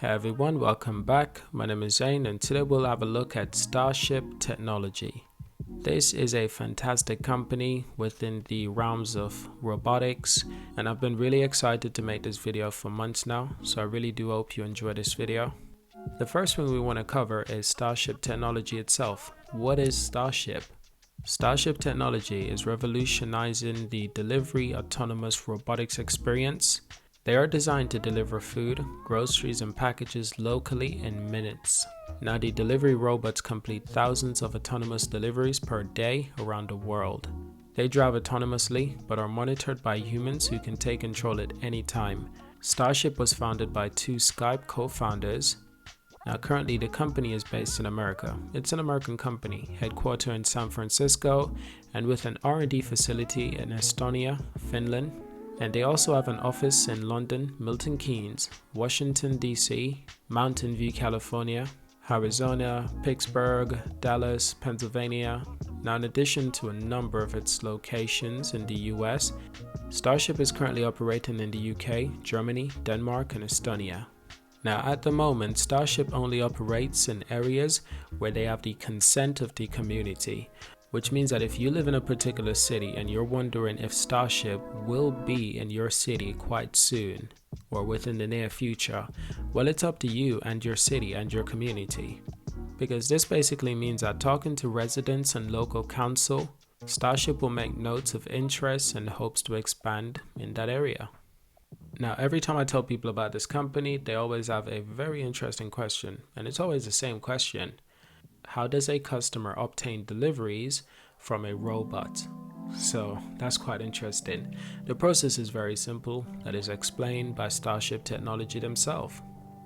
Hey everyone, welcome back. My name is Zane and today we'll have a look at Starship Technology. This is a fantastic company within the realms of robotics and I've been really excited to make this video for months now, so I really do hope you enjoy this video. The first thing we want to cover is Starship Technology itself. What is Starship? Starship Technology is revolutionizing the delivery autonomous robotics experience. They are designed to deliver food, groceries, and packages locally in minutes. Now, the delivery robots complete thousands of autonomous deliveries per day around the world. They drive autonomously, but are monitored by humans who can take control at any time. Starship was founded by two Skype co-founders. Now, currently, the company is based in America. It's an American company, headquartered in San Francisco, and with an R&D facility in Estonia, Finland, and they also have an office in London, Milton Keynes, Washington, D.C., Mountain View, California, Arizona, Pittsburgh, Dallas, Pennsylvania. Now, in addition to a number of its locations in the US, Starship is currently operating in the UK, Germany, Denmark, and Estonia. Now, at the moment, Starship only operates in areas where they have the consent of the community, which means that if you live in a particular city and you're wondering if Starship will be in your city quite soon or within the near future, well, it's up to you and your city and your community. Because this basically means that talking to residents and local council, Starship will make notes of interest and hopes to expand in that area. Now, every time I tell people about this company, they always have a very interesting question, and it's always the same question. How does a customer obtain deliveries from a robot? So that's quite interesting. The process is very simple, that is explained by Starship Technology themselves.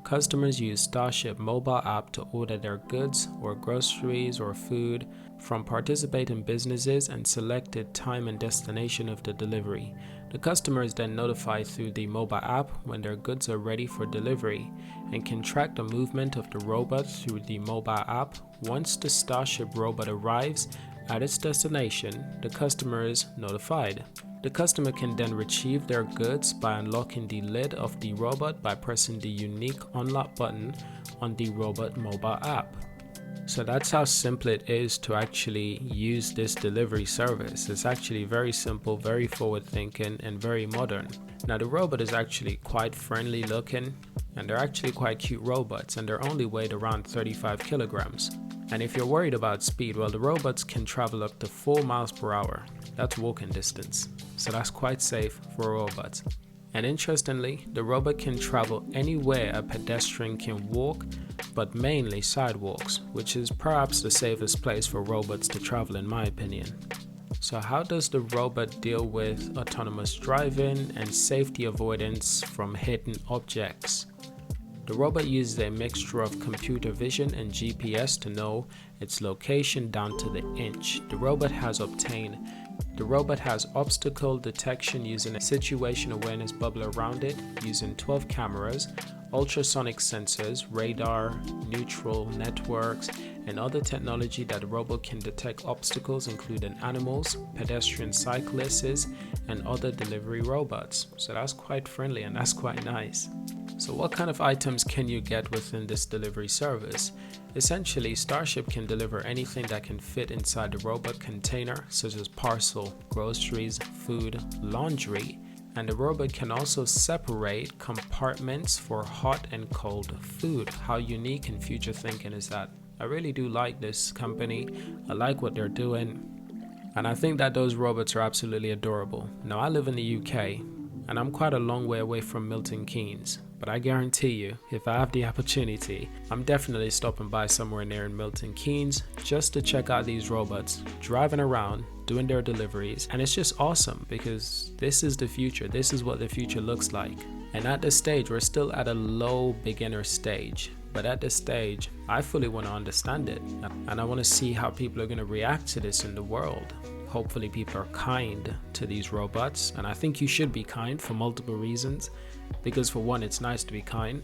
Customers use Starship mobile app to order their goods or groceries or food from participating businesses and selected time and destination of the delivery. The customer is then notified through the mobile app when their goods are ready for delivery and can track the movement of the robot through the mobile app. Once the Starship robot arrives at its destination, the customer is notified. The customer can then retrieve their goods by unlocking the lid of the robot by pressing the unique unlock button on the robot mobile app. So that's how simple it is to actually use this delivery service. It's actually very simple, very forward thinking, and very modern. Now, the robot is actually quite friendly looking, and they're actually quite cute robots, and they're only weighed around 35 kilograms. And if you're worried about speed, well, the robots can travel up to 4 miles per hour. That's walking distance. So that's quite safe for robots. And interestingly, the robot can travel anywhere a pedestrian can walk, but mainly sidewalks, which is perhaps the safest place for robots to travel in my opinion. So how does the robot deal with autonomous driving and safety avoidance from hidden objects? The robot uses a mixture of computer vision and GPS to know its location down to the inch. The robot has obstacle detection using a situation awareness bubble around it, using 12 cameras, ultrasonic sensors, radar, neutral networks, and other technology that the robot can detect obstacles including animals, pedestrian cyclists, and other delivery robots. So that's quite friendly and that's quite nice. So what kind of items can you get within this delivery service? Essentially, Starship can deliver anything that can fit inside the robot container, such as parcel, groceries, food, laundry, and the robot can also separate compartments for hot and cold food. How unique and future thinking is that? I really do like this company. I like what they're doing, and I think that those robots are absolutely adorable. Now, I live in the UK, and I'm quite a long way away from Milton Keynes. But I guarantee you, if I have the opportunity, I'm definitely stopping by somewhere near in Milton Keynes just to check out these robots driving around, doing their deliveries. And it's just awesome because this is the future. This is what the future looks like. And at this stage, we're still at a low beginner stage. But at this stage, I fully want to understand it. And I want to see how people are going to react to this in the world. Hopefully people are kind to these robots, and I think you should be kind for multiple reasons, because for one, it's nice to be kind.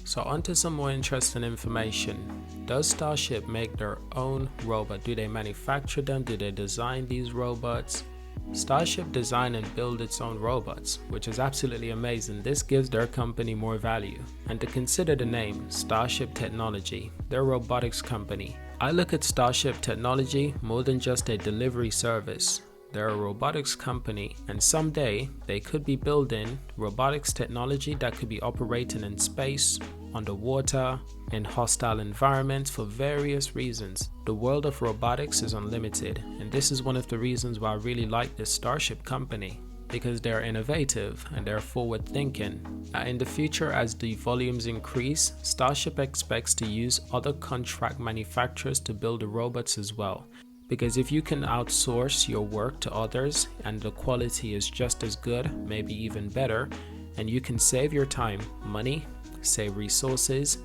So onto some more interesting information. Does Starship make their own robot? Do they manufacture them? Do they design these robots? Starship design and build its own robots, which is absolutely amazing. This gives their company more value. And to consider the name, Starship Technology, they're a robotics company. I look at Starship Technology more than just a delivery service. They're a robotics company, and someday they could be building robotics technology that could be operating in space, underwater, in hostile environments for various reasons. The world of robotics is unlimited, and this is one of the reasons why I really like this Starship company, because they're innovative and they're forward thinking. In the future, as the volumes increase, Starship expects to use other contract manufacturers to build the robots as well. Because if you can outsource your work to others and the quality is just as good, maybe even better, and you can save your time, money, save resources,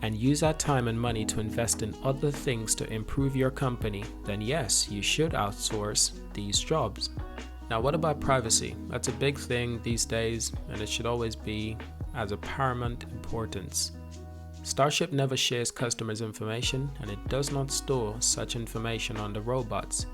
and use that time and money to invest in other things to improve your company, then yes, you should outsource these jobs. Now, what about privacy? That's a big thing these days, and it should always be as a paramount importance. Starship never shares customers' information, and it does not store such information on the robots.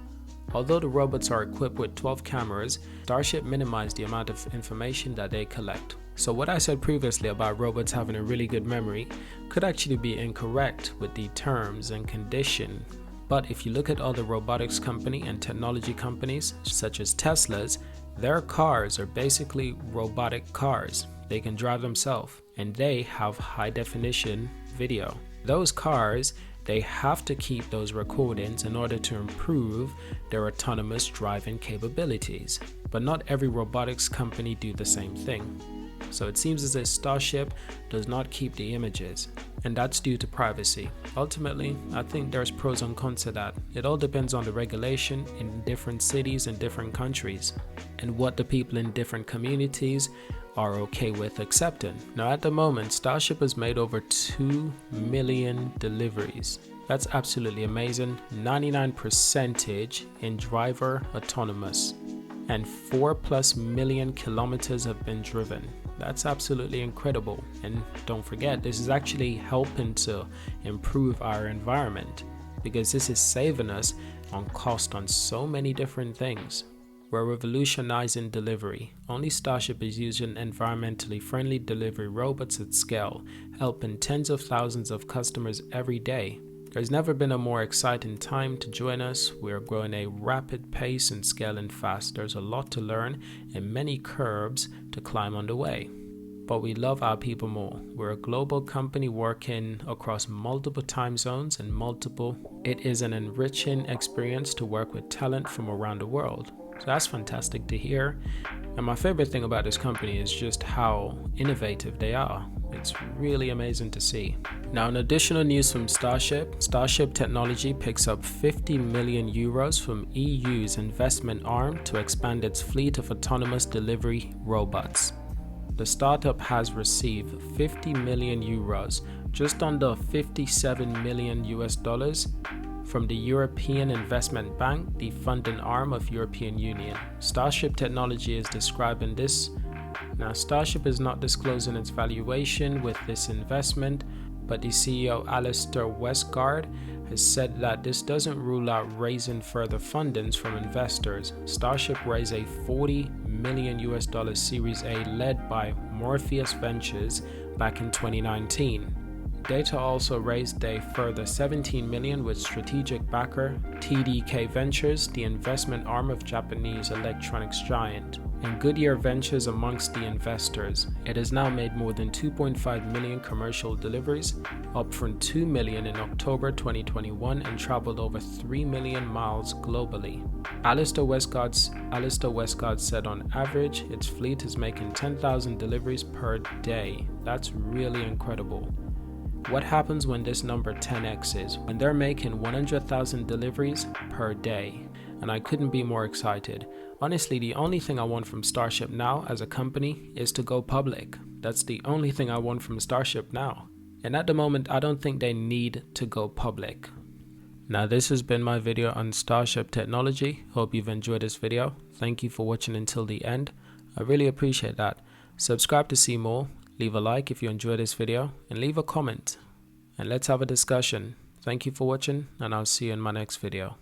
Although the robots are equipped with 12 cameras, Starship minimized the amount of information that they collect. So what I said previously about robots having a really good memory could actually be incorrect with the terms and condition. But if you look at other robotics company and technology companies, such as Tesla's, their cars are basically robotic cars. They can drive themselves, and they have high definition video. Those cars, they have to keep those recordings in order to improve their autonomous driving capabilities. But not every robotics company do the same thing. So it seems as if Starship does not keep the images, and that's due to privacy. Ultimately, I think there's pros and cons to that. It all depends on the regulation in different cities and different countries, and what the people in different communities are okay with accepting. Now at the moment, Starship has made over 2 million deliveries. That's absolutely amazing. 99% in driver autonomous, and 4+ million kilometers have been driven. That's absolutely incredible. And don't forget, this is actually helping to improve our environment, because this is saving us on cost on so many different things. We're revolutionizing delivery. Only Starship is using environmentally friendly delivery robots at scale, helping tens of thousands of customers every day. There's never been a more exciting time to join us. We're growing at a rapid pace and scaling fast. There's a lot to learn and many curbs to climb on the way. But we love our people more. We're a global company working across multiple time zones and It is an enriching experience to work with talent from around the world. So that's fantastic to hear. And my favorite thing about this company is just how innovative they are. It's really amazing to see. Now, in additional news from Starship Technology picks up 50 million euros from EU's investment arm to expand its fleet of autonomous delivery robots. The startup has received 50 million euros, just under $57 million from the European Investment Bank, the funding arm of European Union. Starship Technology is describing this. Now, Starship is not disclosing its valuation with this investment, but the CEO Alistair Westgard has said that this doesn't rule out raising further fundings from investors. Starship raised a $40 million Series A led by Morpheus Ventures back in 2019. Data also raised a further $17 million with strategic backer TDK Ventures, the investment arm of Japanese electronics giant, and Goodyear Ventures amongst the investors. It has now made more than 2.5 million commercial deliveries, up from 2 million in October 2021, and traveled over 3 million miles globally. Alistair Westgard said on average, its fleet is making 10,000 deliveries per day. That's really incredible. What happens when this number 10x's? When they're making 100,000 deliveries per day. And I couldn't be more excited. Honestly, the only thing I want from Starship now as a company is to go public. That's the only thing I want from Starship now. And at the moment, I don't think they need to go public. Now, this has been my video on Starship Technology. Hope you've enjoyed this video. Thank you for watching until the end. I really appreciate that. Subscribe to see more. Leave a like if you enjoyed this video, and leave a comment. And let's have a discussion. Thank you for watching, and I'll see you in my next video.